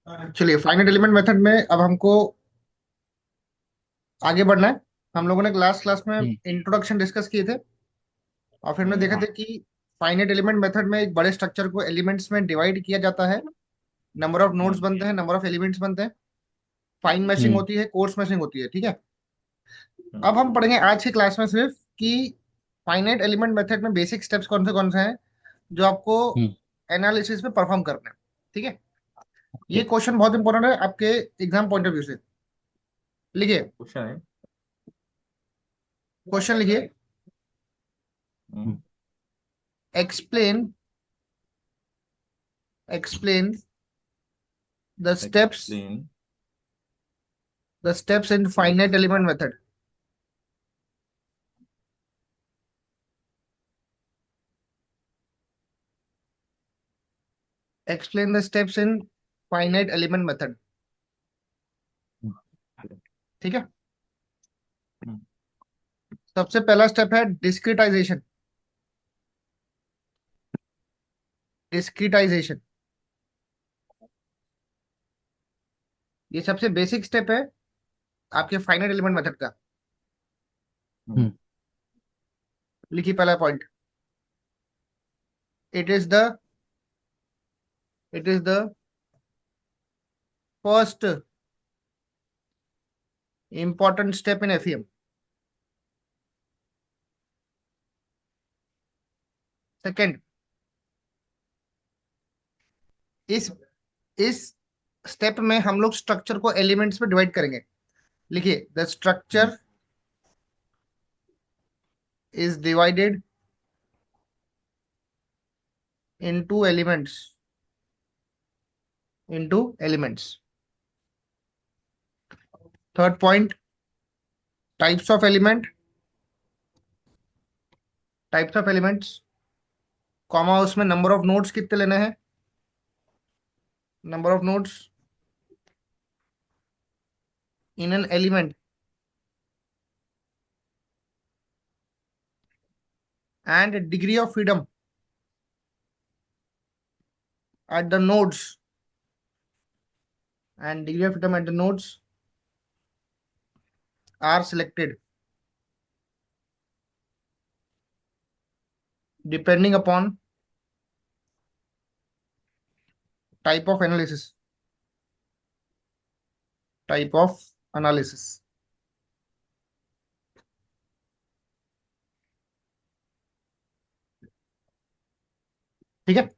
चलिए, finite element method में अब हमको आगे बढ़ना है। हम लोगों ने लास्ट क्लास में हम्म। इंट्रोडक्शन डिस्कस किए थे, और फिर हमने देखा हाँ। था कि फाइनाइट एलिमेंट मेथड में एक बड़े स्ट्रक्चर को एलिमेंट्स में डिवाइड किया जाता है। नंबर ऑफ नोड्स हम्म। बनते हैं, नंबर ऑफ एलिमेंट्स बनते हैं, फाइन मैशिंग हम्म। होती है, कोर्स मैशिंग होती है। ठीक है। हम्म। अब हम पढ़ेंगे आज की क्लास में सिर्फ कि फाइनाइट एलिमेंट मेथड में बेसिक स्टेप्स कौन से हैं जो आपको हम्म। एनालिसिस में परफॉर्म करने हैं। ठीक है। ओके। ये क्वेश्चन बहुत इंपॉर्टेंट है आपके एग्जाम पॉइंट ऑफ व्यू से। लिखिए, क्वेश्चन है। क्वेश्चन लिखिए। Hmm. Explain explain the steps explain. In finite element method. Explain the steps in finite element method. ठीक है। सबसे पहला स्टेप है डिस्क्रिटाइजेशन। डिस्क्रिटाइजेशन ये सबसे बेसिक स्टेप है आपके फाइनाइट एलिमेंट मेथड का। लिखिए पहला point. It is the it is the first important step in FEM. Second, इस इस स्टेप में हम लोग स्ट्रक्चर को एलिमेंट्स में डिवाइड करेंगे। लिखिए, the structure is divided into elements. Into elements. Third point, types of element. Types of elements, comma उसमें नंबर ऑफ नोड्स कितने लेने हैं। Number of nodes in an element and degree of freedom at the nodes are selected depending upon type of analysis. Type of analysis. ठीक है।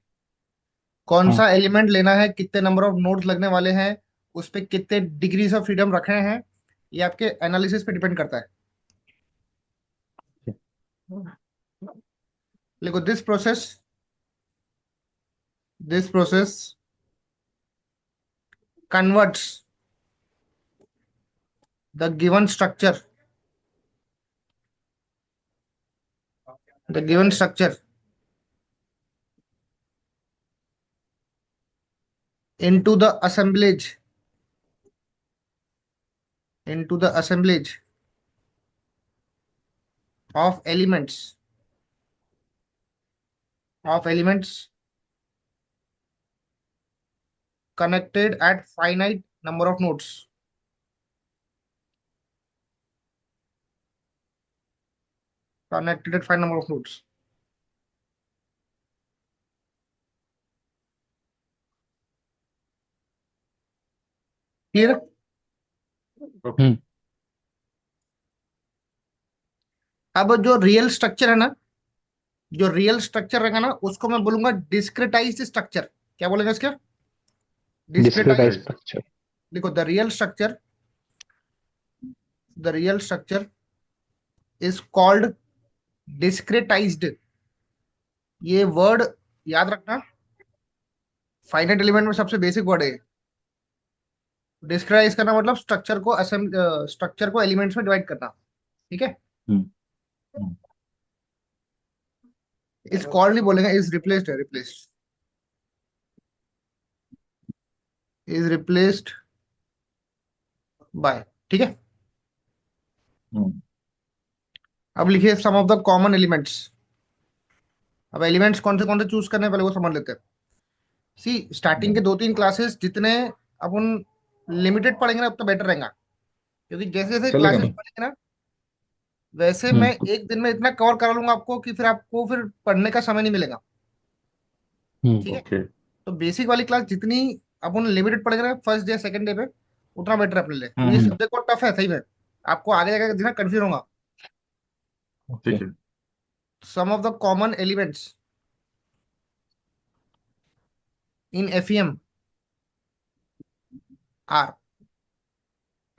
कौन हाँ। सा element लेना है, कितने नंबर ऑफ नोड्स लगने वाले हैं, उस पे कितने डिग्रीज ऑफ फ्रीडम रखने हैं, ये आपके एनालिसिस पे डिपेंड करता है। देखो, this process converts the given structure the given structure into the assemblage of elements connected at finite number of nodes। connected at finite number of nodes। Clear. Okay. अब जो रियल स्ट्रक्चर है ना, जो real structure रहेगा ना, उसको मैं बोलूंगा डिस्क्रिटाइज्ड स्ट्रक्चर। क्या बोलेंगे इसका? Discretise discretised. स्ट्रक्चर। देखो, the real structure is called discretised. ये वर्ड याद रखना, फाइनाइट एलिमेंट में सबसे बेसिक वर्ड है। डिस्क्राइज करना मतलब स्ट्रक्चर को एलिमेंट्स में डिवाइड करना। ठीक है। हम्म। हम्म। इस कॉल्ड नहीं बोलेंगे, इज रिप्लेस्ड है। Replaced by. ठीक है। हम्म। अब लिखिए सम ऑफ द कॉमन एलिमेंट्स। अब एलिमेंट्स कौन से चूज करने हैं, पहले वो समझ लेते हैं। सी, स्टार्टिंग के हम्म। दो तीन क्लासेस जितने अपन लिमिटेड पढ़ेंगे ना उतना बेटर रहेगा, क्योंकि जैसे जैसे चलेगा क्लासेस ना। पढ़ेंगे ना, वैसे मैं हम्म। एक दिन में इतना कवर करा लूंगा आपको कि फिर आपको फिर पढ़ने का समय नहीं मिलेगा। हम्म। ठीक है। ओके। तो बेसिक वाली क्लास जितनी अपन लिमिटेड पढ़ेंगे ना फर्स्ट डे सेकंड डे पे, उतना बेटर है अपने लिए, क्योंकि हम्म। सब्जेक्ट बहुत टफ है सही में। आपको आगे जाकर देखना कंफ्यूज होगा। ठीक है। Some of the common elements in FEM are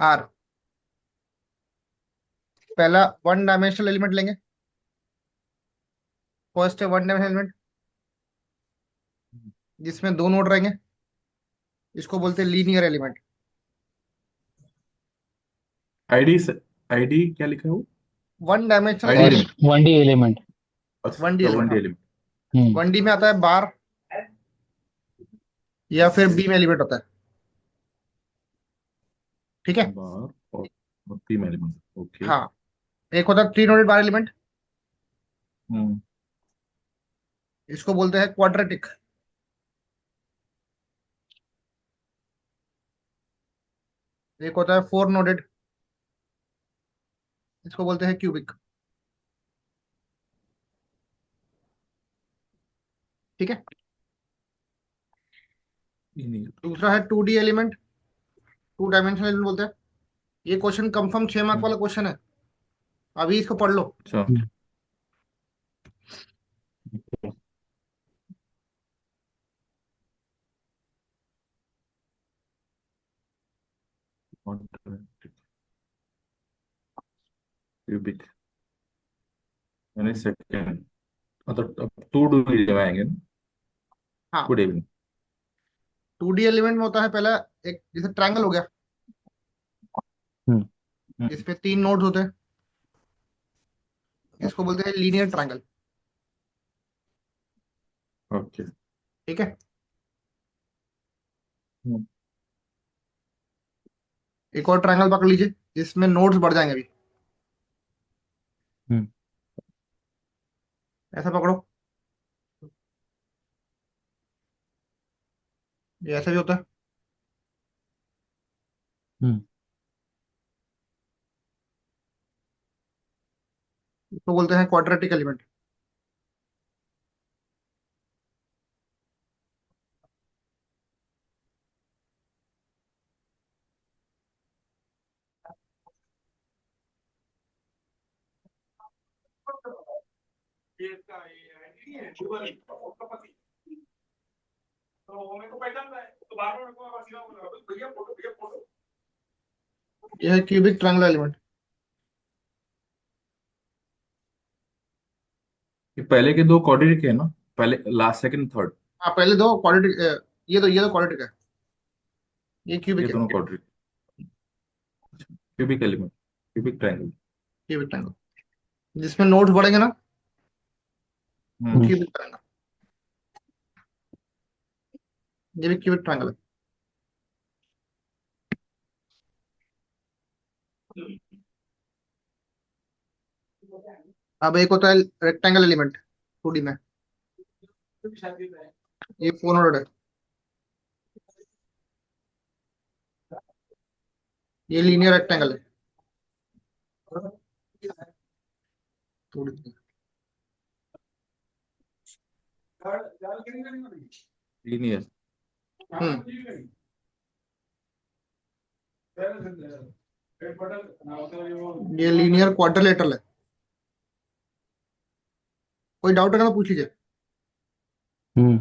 are पहला वन डायमेंशनल एलिमेंट लेंगे। फर्स्ट है वन डायमेंशनल एलिमेंट, जिसमें दो नोड रहेंगे। इसको बोलते हैं लीनियर एलिमेंट। आईडी आईडी क्या लिखा है वो? One dimensional ID element. Element. 1D element. One D अच्छा, वन एलिमेंट, डी हाँ। एलिमेंट। हम्म। वन डी में आता है बार, या फिर बी में एलिमेंट होता है। ठीक है। बार और तीन एलिमेंट। ओके। हाँ, एक होता है थ्री नोडेड बार एलिमेंट। हम्म। इसको बोलते हैं क्वाड्रेटिक। एक होता है फोर नोडेड, इसको बोलते हैं क्यूबिक। ठीक है। linear। दूसरा है two D element, two dimensional element बोलते हैं। ये क्वेश्चन कंफर्म 6 मार्क वाला क्वेश्चन है, अभी इसको पढ़ लो। अच्छा। हम्म। क्यूबिक यानी सेकंड, मतलब अब टू डू आएंगे ना। हाँ, good evening. Two D element में होता है पहला, एक जैसे ट्रायंगल हो गया, हम्म। जिसपे तीन नोड्स होते हैं। इसको बोलते हैं लीनियर ट्रायंगल। ओके। ठीक है। एक और ट्रायंगल पकड़ लीजिए, जिसमें नोड्स बढ़ जाएंगे अभी। हम्म। ऐसा पकड़ो, ये ऐसा भी होता है। हम्म। इसको बोलते हैं क्वाड्रेटिक एलिमेंट। ये है क्यूबिक ट्रायंगल एलिमेंट। ये पहले के दो क्वाड्रेटिक है ना? पहले लास्ट सेकंड थर्ड। हाँ, पहले दो क्वाड्रेटिक, ये तो क्वाड्रेटिक है, ये ये क्यूबिक है। दोनों quadratic. Cubic element, cubic triangle. Cubic triangle जिसमें नोड्स बढ़ेंगे ना, वो हम्म। हम्म। Cubic triangle. ये भी क्यूबिक ट्रायंगल है। अब एक होता है रेक्टेंगल एलिमेंट, टू डी में। ये फोर नोडेड है। ये लीनियर रेक्टेंगल है, टू डी। लीनियर। हम्म। ये लीनियर क्वाड्रिलेटरल है। कोई डाउट है तो पूछ लीजिए। हम्म।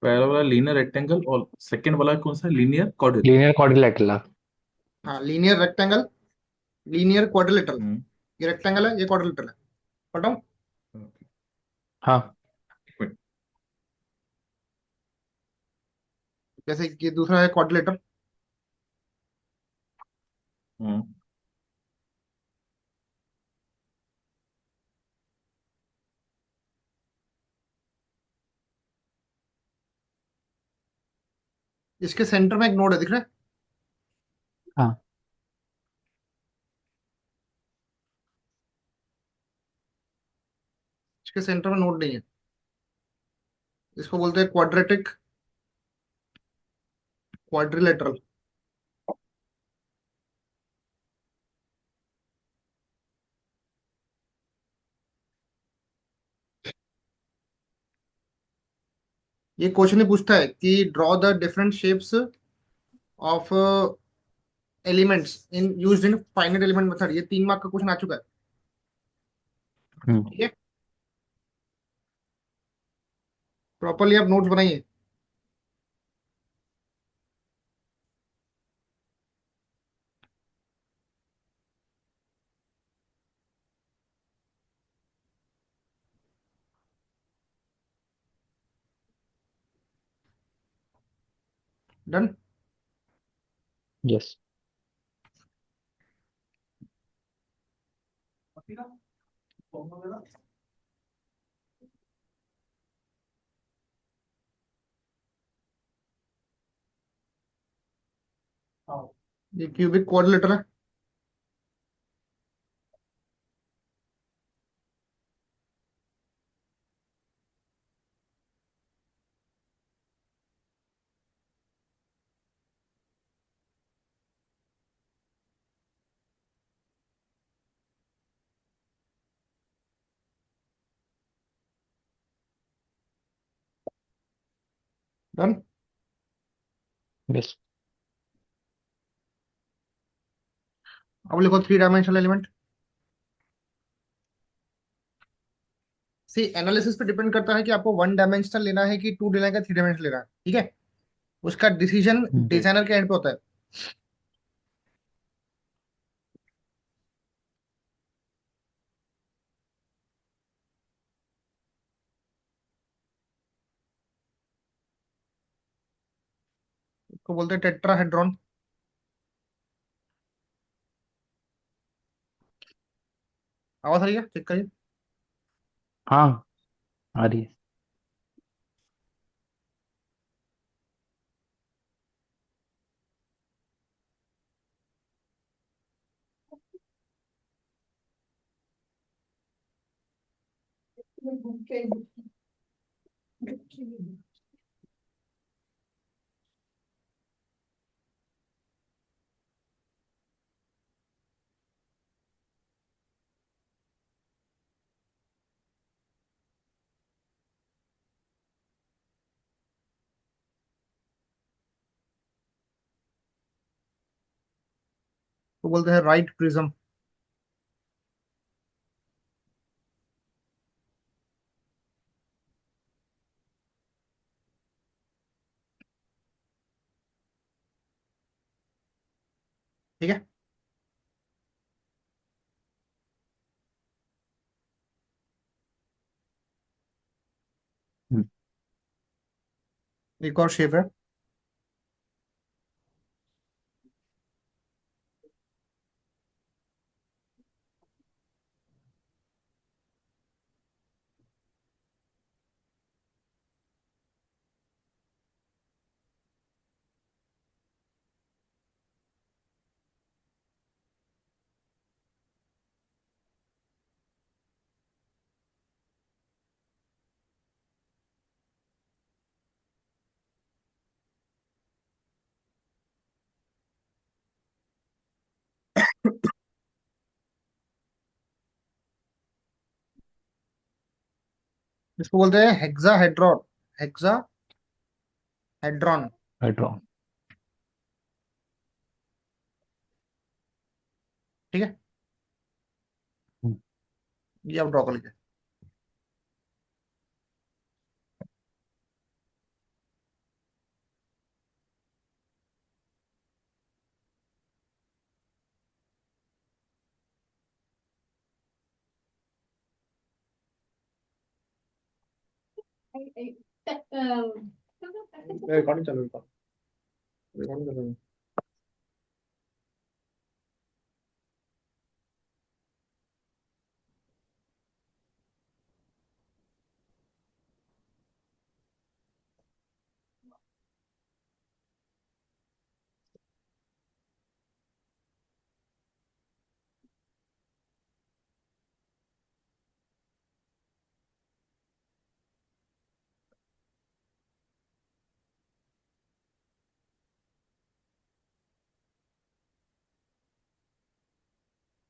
पहला वाला लीनियर रेक्टेंगल और सेकंड वाला कौन सा? Linear quadratic. Linear quadrilateral. हाँ, लीनियर रेक्टेंगल, लीनियर क्वाड्रिलेटरल। हम्म। ये रेक्टेंगल है, ये क्वाड्रिलेटरल है। बताऊं? हाँ। जैसे कि दूसरा है क्वाड्रिलेटर। हम्म। इसके सेंटर में एक नोड है, दिख रहा है? हाँ। इसके सेंटर में नोड नहीं है। इसको बोलते हैं क्वाड्रेटिक क्वाड्रिलेटरल। ये क्वेश्चन ही पूछता है कि draw the different shapes of elements in used in finite element method. ये 3 मार्क का क्वेश्चन आ चुका है। हम्म ठीक है, प्रॉपरली आप नोट्स बनाइए। डन। यस। ये क्यूबिक क्वाड्रिलेटरल है। डन। यस। अब लिखो 3 डायमेंशनल एलिमेंट। सी एनालिसिस पे डिपेंड करता है कि आपको 1 डायमेंशनल लेना है कि 2 का 3 डायमेंशनल लेना है। ठीक है, उसका डिसीजन हम्म डिजाइनर के एंड पे होता है। उसको बोलते हैं टेट्राहेड्रॉन। आवाज आ रही है? चेक करिए। हाँ, आ रही है। तो बोलते हैं राइट प्रिज्म। ठीक है, हम्म एक और शेप है। इसको बोलते हैं हेक्साहेड्रॉन। हेक्साहेड्रॉन। हाइड्रोन। ठीक है, हम्म ये आप ड्रॉ कर लीजिए। रिकॉर्डिंग चालू है। रिकॉर्डिंग चालू है।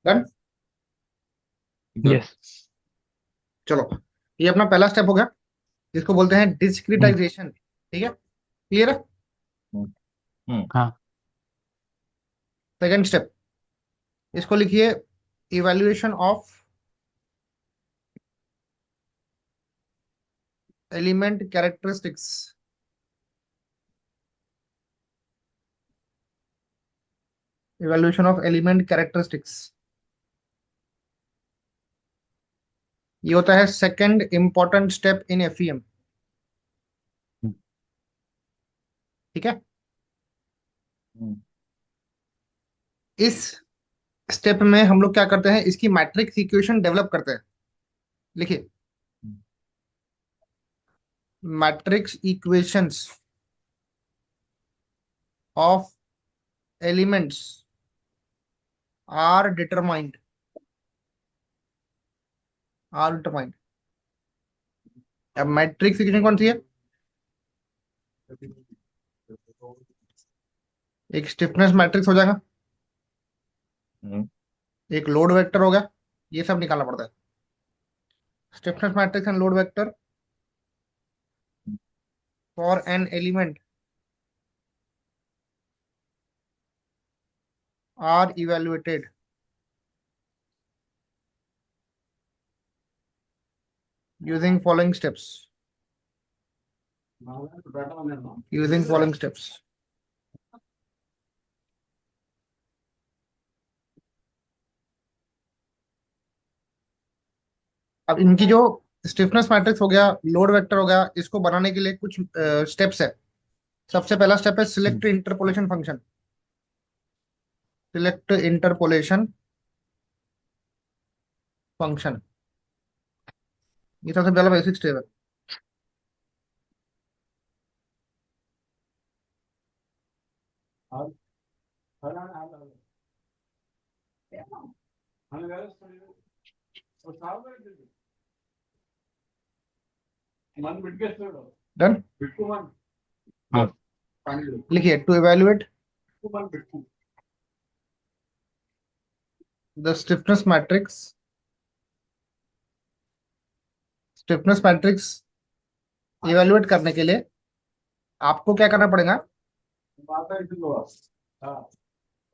डन। यस। चलो, ये अपना पहला स्टेप हो गया, इसको बोलते हैं डिस्क्रिटाइजेशन। ठीक है, क्लियर है। हम्म, हम्म, हाँ। सेकंड स्टेप, इसको लिखिए evaluation of element characteristics. Evaluation of element characteristics, ये होता है second important step in FEM. हम्म, ठीक है, हम्म, इस स्टेप में हम लोग क्या करते हैं, इसकी मैट्रिक्स इक्वेशन डेवलप करते हैं। लिखिए हम्म, matrix equations of elements are determined. Are determined. अब मैट्रिक्स इक्वेशन कौन सी है, एक स्टिफनेस मैट्रिक्स हो जाएगा, हम्म, एक लोड वेक्टर हो गया, ये सब निकालना पड़ता है। Stiffness matrix and load vector for an element are evaluated using following steps. Using following steps. अब इनकी जो स्टिफनेस मैट्रिक्स हो गया, लोड वेक्टर हो गया, इसको बनाने के लिए कुछ स्टेप्स है। सबसे पहला स्टेप है select interpolation function. Select interpolation function, ये सबसे पहला बेसिक स्टेप है। डन। हाँ। लिखिए to evaluate the stiffness matrix. Stiffness matrix evaluate करने के लिए आपको क्या करना पड़ेगा,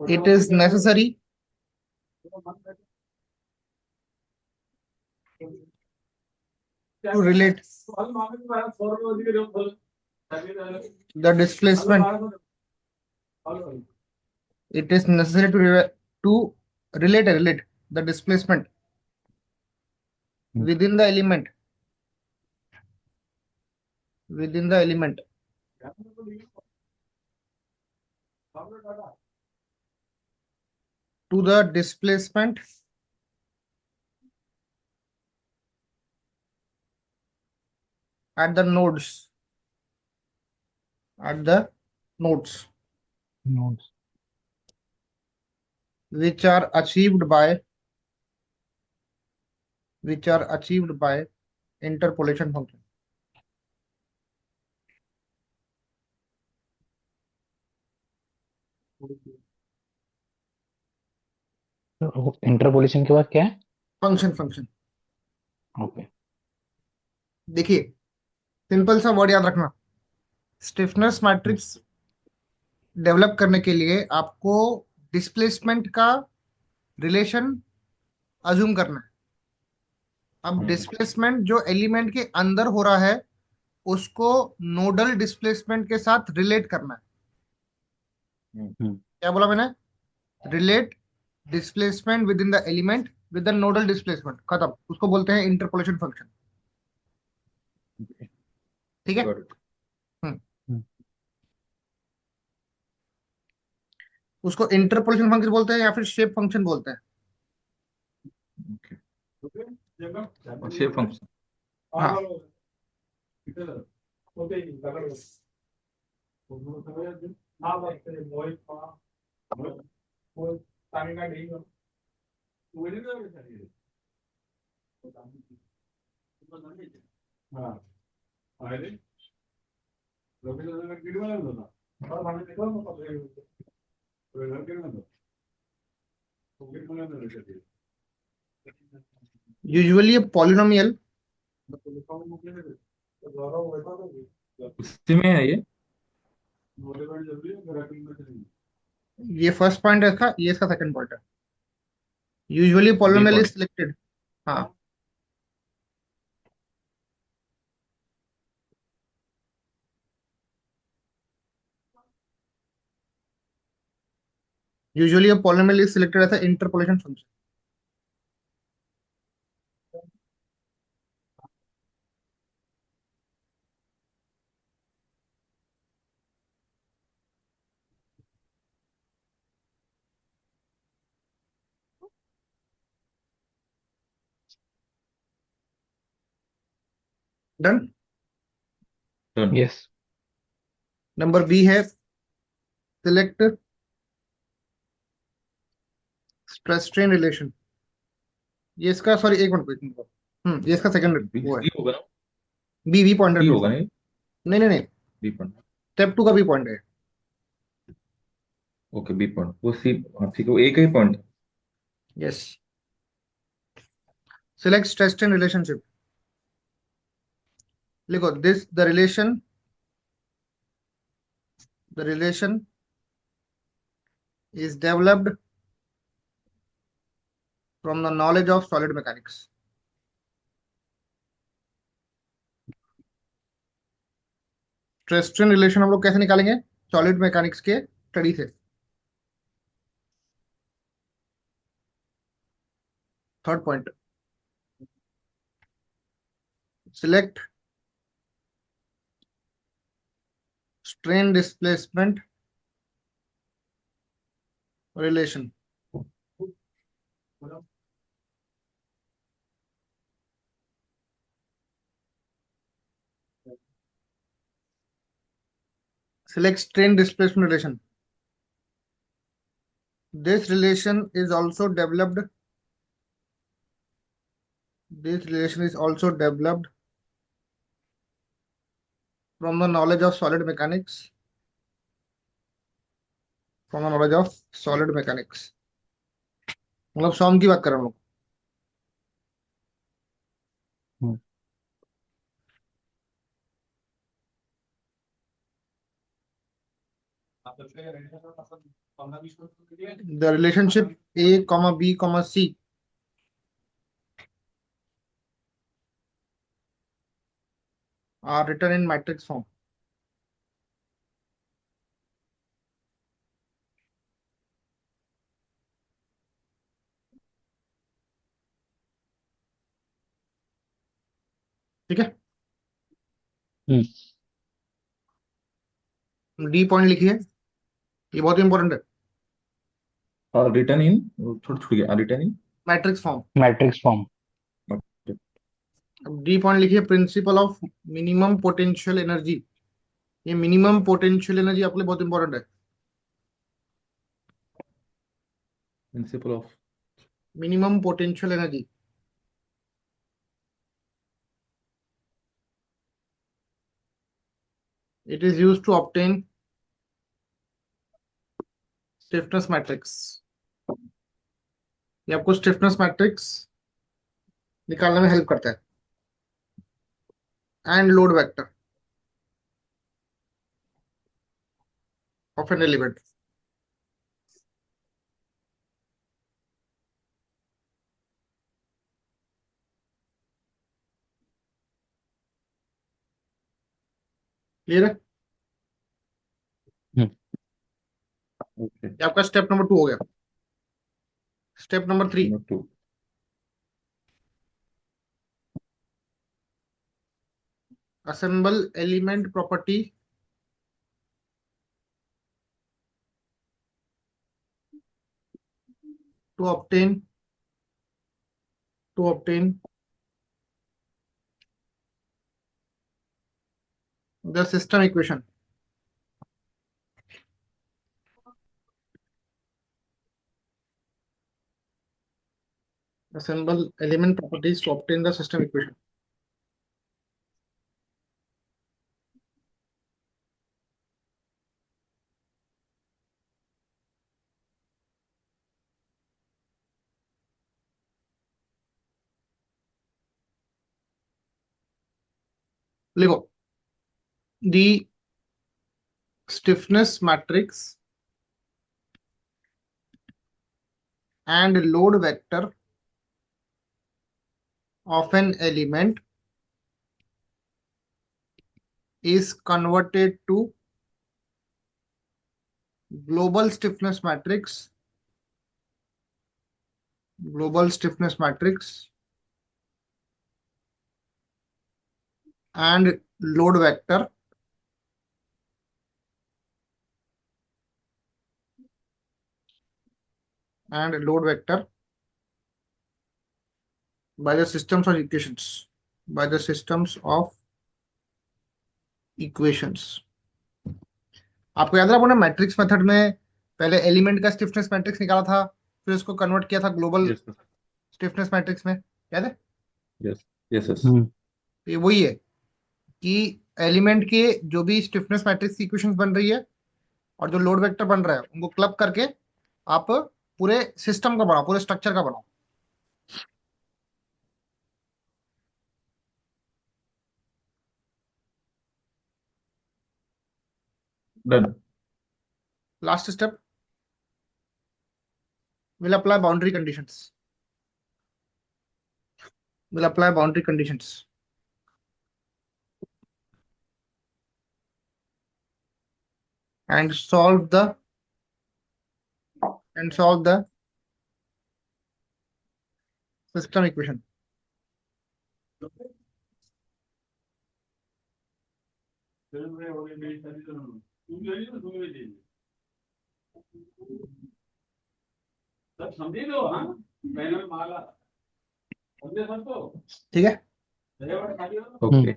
it is necessary to relate the displacement. It is necessary to relate the displacement hmm, within the element, within the element to the displacement at the nodes, at the nodes notes. which are achieved by, which are achieved by interpolation function. तो interpolation के बाद क्या है? Function okay. देखिए, simple सा word याद रखना, stiffness matrix develop करने के लिए आपको डिस्प्लेसमेंट का रिलेशन अज्यूम करना है। अब हम्म, डिस्प्लेसमेंट जो एलिमेंट के अंदर हो रहा है उसको नोडल डिस्प्लेसमेंट के साथ रिलेट करना है। हम्म, क्या बोला मैंने, relate displacement with in the element with the nodal displacement, खत्म, उसको बोलते हैं इंटरपोलेशन फंक्शन। ठीक है। got it. हम्म, हम्म, उसको इंटरपोलेशन फंक्शन बोलते हैं या फिर शेप फंक्शन बोलते हैं। और शेप फंक्शन। हाँ, Usually a polynomial, उसी में है ये। ये फर्स्ट पॉइंट है था, ये इसका सेकंड पॉइंट है। Usually b polynomial point. is selected। हाँ, usually a polynomial is selected as an interpolation function। Done. Done. Yes. Number b है सिलेक्ट स्ट्रेस स्ट्रेन रिलेशन। ये इसका, सॉरी एक मिनट वेट। ये इसका सेकंड बी वो है। सी होगा ना। B B pointer C B होगा इसका। ना ये। नहीं नहीं नहीं, बी पॉइंट। स्टेप टू का बी पॉइंट है। ओके बी पॉइंट वो सी। हाँ ठीक है वो एक ही पॉइंट है। Yes. Select stress strain relationship. लिखो this the relation is developed from the knowledge of solid mechanics। Stress strain relation हम लोग कैसे निकालेंगे? सॉलिड मैकेनिक्स के स्टडी से। Third point, select strain displacement relation. Select strain displacement relation. This relation is also developed. This relation is also developed from the knowledge of solid mechanics. From the knowledge of solid mechanics। मतलब सॉम की बात कर रहे हैं हम लोग। हम्म। The relationship A, B, C are written in matrix form। ठीक है। हम्म। डी पॉइंट लिखिए, ये बहुत इंपॉर्टेंट है। रिटर्न इन थोड़ा छूट गया return in. Matrix form. Matrix form. अब डी पॉइंट लिखिए, principle of minimum potential energy. ये मिनिमम पोटेंशियल एनर्जी आपके लिए बहुत इंपॉर्टेंट है। Principle of. Minimum potential energy, it is used to obtain stiffness matrix। ये आपको स्टिफनेस मैट्रिक्स निकालने में हेल्प करता है। And load vector of an element. Clear है? हम्म। ओके ये आपका स्टेप नंबर 2 हो गया। Step number 3, number two. Assemble element property to obtain the system equation. Assemble element properties to obtain the system equation. लिखो, the stiffness matrix and load vector of an element is converted to global stiffness matrix and load vector by the systems of equations by the systems of equations। आपको याद है आपने matrix method में पहले element का stiffness matrix निकाला था, फिर उसको कन्वर्ट किया था ग्लोबल यस स्टिफनेस मैट्रिक्स में, याद है? Yes yes yes. हम्म तो ये वही है कि एलिमेंट के जो भी स्टिफनेस मैट्रिक्स की इक्वेशंस बन रही है और जो लोड वेक्टर बन रहा है उनको क्लब करके आप पूरे सिस्टम का बनाओ, पूरे स्ट्रक्चर का बनाओ। Done. Last step, will apply boundary conditions will apply boundary conditions and solve the system equation। ठीक है, ओके।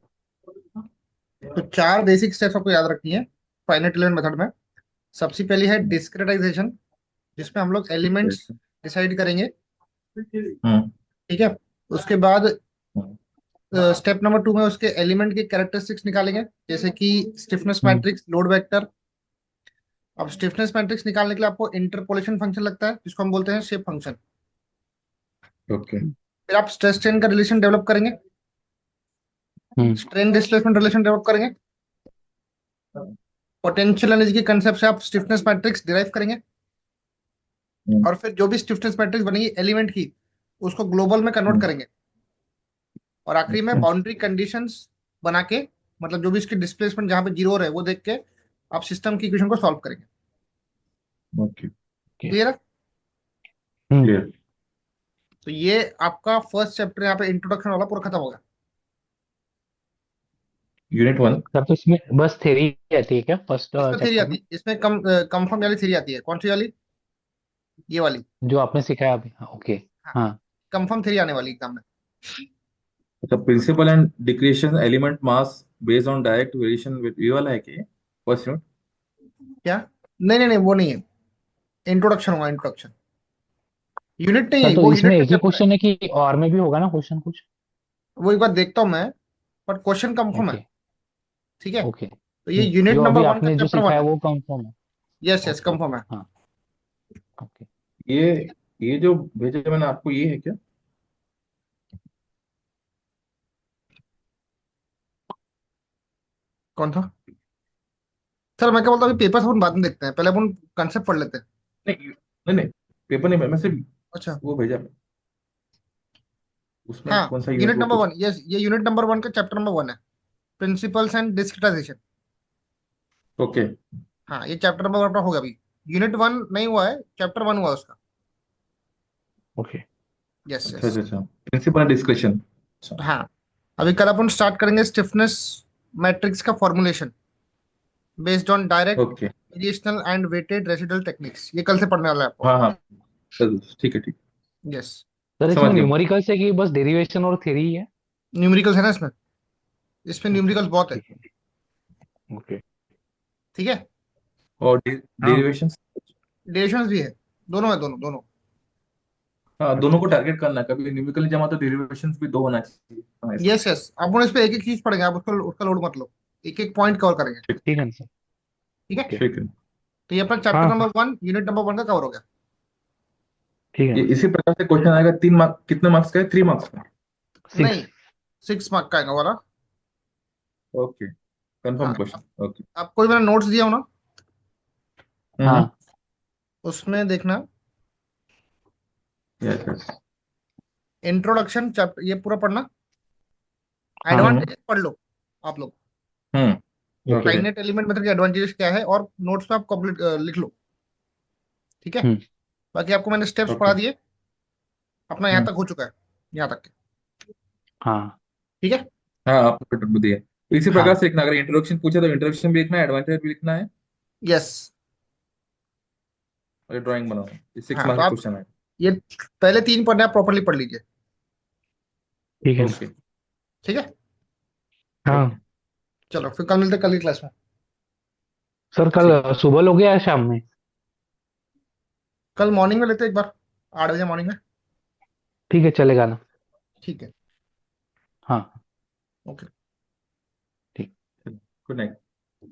तो 4 बेसिक स्टेप्स आपको याद रखनी है फाइनाइट एलिमेंट मेथड में। सबसे पहली है डिस्क्रेटाइजेशन, जिसमें हम लोग एलिमेंट्स डिसाइड करेंगे, हम्म ठीक है। उसके बाद हम्म, स्टेप नंबर 2 में उसके एलिमेंट के कैरेक्टरिस्टिक्स निकालेंगे, जैसे कि स्टिफनेस हम्म मैट्रिक्स, लोड वेक्टर। अब स्टिफनेस मैट्रिक्स निकालने के लिए आपको इंटरपोलेशन फंक्शन लगता है, जिसको हम बोलते हैं शेप फंक्शन। ओके। फिर आप स्ट्रेस स्ट्रेन का रिलेशन डेवलप करेंगे, हम्म स्ट्रेन डिस्प्लेसमेंट रिलेशन डेवलप करेंगे, पोटेंशियल एनर्जी के कंसेप्ट से आप स्टिफनेस मैट्रिक्स डिराइव करेंगे, और फिर जो भी स्टिफनेस मैट्रिक्स बनेगी एलिमेंट की उसको ग्लोबल में कन्वर्ट करेंगे, और आखिरी में बाउंड्री कंडीशंस बना के, मतलब जो भी इसकी डिस्प्लेसमेंट जहां पे जीरो हो रहा है वो देख के आप सिस्टम की इक्वेशन को सॉल्व करेंगे। ओके क्लियर है? क्लियर। तो ये आपका फर्स्ट चैप्टर यहाँ पे इंट्रोडक्शन वाला पूरा खत्म हो गया। यूनिट 1। सर, तो इसमें बस थ्योरी आती है क्या फर्स्ट इसमें थ्योरी चैप्टर आती में? है, इसमें कंफर्म वाली थ्योरी आती है। कौन सी वाली? ये वाली। जो आपने सिखाया अभी, हाँ, ओके। हाँ, हाँ, कंफर्म थ्योरी आने वाली एग्जाम में। अच्छा, प्रिंसिपल एंड डिक्रिएशन element mass based on direct variation with ये वाला है कि फर्स्ट यूनिट? क्या? नहीं नहीं नहीं, वो नहीं है, इंट्रोडक्शन होगा, इंट्रोडक्शन। यूनिट नहीं सर, है तो वो, इसमें यूनिट का एक ही चैप्टर है। क्वेश्चन है कि और में भी होगा ना क्वेश्चन कुछ? वो एक बार देखता हूँ मैं, बट क्वेश्चन कंफर्म है। ओके। ठीक है, ओके। तो ये यूनिट जो नंबर अभी 1 का आपने जो चैप्टर 1 सिखाया है। वो कंफर्म है? यस यस, ओके, कंफर्म है। हाँ, ओके। ये ये जो भेजा मैंने आपको ये है क्या? कौन था? सर मैं क्या बोलता हूँ, अभी पेपर अपन बाद में देखते हैं, पहले अपन कंसेप्ट पढ़ लेते हैं। नहीं नहीं नहीं, पेपर नहीं, मैं सिर्फ अच्छा, वो भेजा। उसमें हाँ, कौन सा यूनिट यूनिट वो नंबर पूछ। 1, यस, ये यूनिट नंबर 1 का चैप्टर नंबर 1 है, प्रिंसिपल्स एंड डिस्क्रिटाइजेशन। ओके हाँ, ये चैप्टर नंबर 1 होगा अभी। यूनिट 1 नहीं हुआ है, चैप्टर 1 हुआ है उसका। ओके। यस अच्छा यस। अच्छा अच्छा, प्रिंसिपल डिस्कशन। अच्छा हाँ, अभी कल अपन स्टार्ट करेंगे स्टिफनेस मैट्रिक्स का formulation based on direct okay. Variational and weighted residual techniques. ये कल से पढ़ने वाला है आपको। हाँ हाँ, ठीक है ठीक। यस। सर, समझ इसमें गया। न्यूमेरिकल्स है कि बस डेरिवेशन और थ्योरी ही है? न्यूमेरिकल्स है ना इसमें, इसमें ओके, न्यूमेरिकल्स बहुत है। ठीक है। ओके। ठीक है, और हाँ, डेरिवेशन। डेरिवेशंस भी है, दोनों है, दोनों दोनों। हाँ, दोनों को टारगेट करना है, कभी न्यूमेरिकल जमा तो डेरिवेशन भी दो होना चाहिए, हाँ ऐसा। यस यस, अपन इस पे एक एक चीज पढ़ेंगे, आप उसका उसका लोड मत लो, एक एक पॉइंट कवर करेंगे। ठीक। ठीक है ना सर? ठीक है, ओके। ठीक है। तो ये अपना चैप्टर हाँ, नंबर 1 यूनिट नंबर 1 का कवर हो गया। ठीक है ये ना। इसी प्रकार से क्वेश्चन आएगा, 3 मार्क, कितने मार्क्स का है? 3 मार्क्स का। सिक्स। नहीं, 6 मार्क का आएगा वाला। ओके, कंफर्म हाँ, क्वेश्चन। ओके। आपको जो मैंने नोट्स दिया हो ना, हाँ उसमें देखना यस यस। इंट्रोडक्शन चैप्टर ये पूरा पढ़ना, हाँ एडवांटेजेस पढ़ लो आप लोग, okay. Okay. Finite element method के एडवांटेजेस क्या है, और नोट्स में आप कंप्लीट लिख लो, ठीक है। हम्म बाकी आपको मैंने स्टेप्स ओके। पढ़ा दिए, अपना यहाँ तक हो चुका है, यहाँ तक के, हाँ ठीक है। हाँ, आपने बता दिया। तो इसी प्रकार हाँ से लिखना, अगर इंट्रोडक्शन पूछे तो इंट्रोडक्शन भी लिखना है, एडवांटेज भी लिखना है, यस। और ड्राइंग बनाना, ये 6 हाँ, तो मार्क्स का आप क्वेश्चन है। ये पहले 3 पढ़ने आप प्रॉपरली पढ़ लीजिए, ठीक है ना। ओके। ठीक है। ओके। हाँ चलो फिर कल मिलते हैं, कल की क्लास में। सर, कल ठीक। सुबह लोगे या शाम में? कल मॉर्निंग में लेते हैं एक बार, 8 बजे मॉर्निंग में। ठीक है, चलेगा ना। ठीक है। हाँ ओके। ठीक। Good night.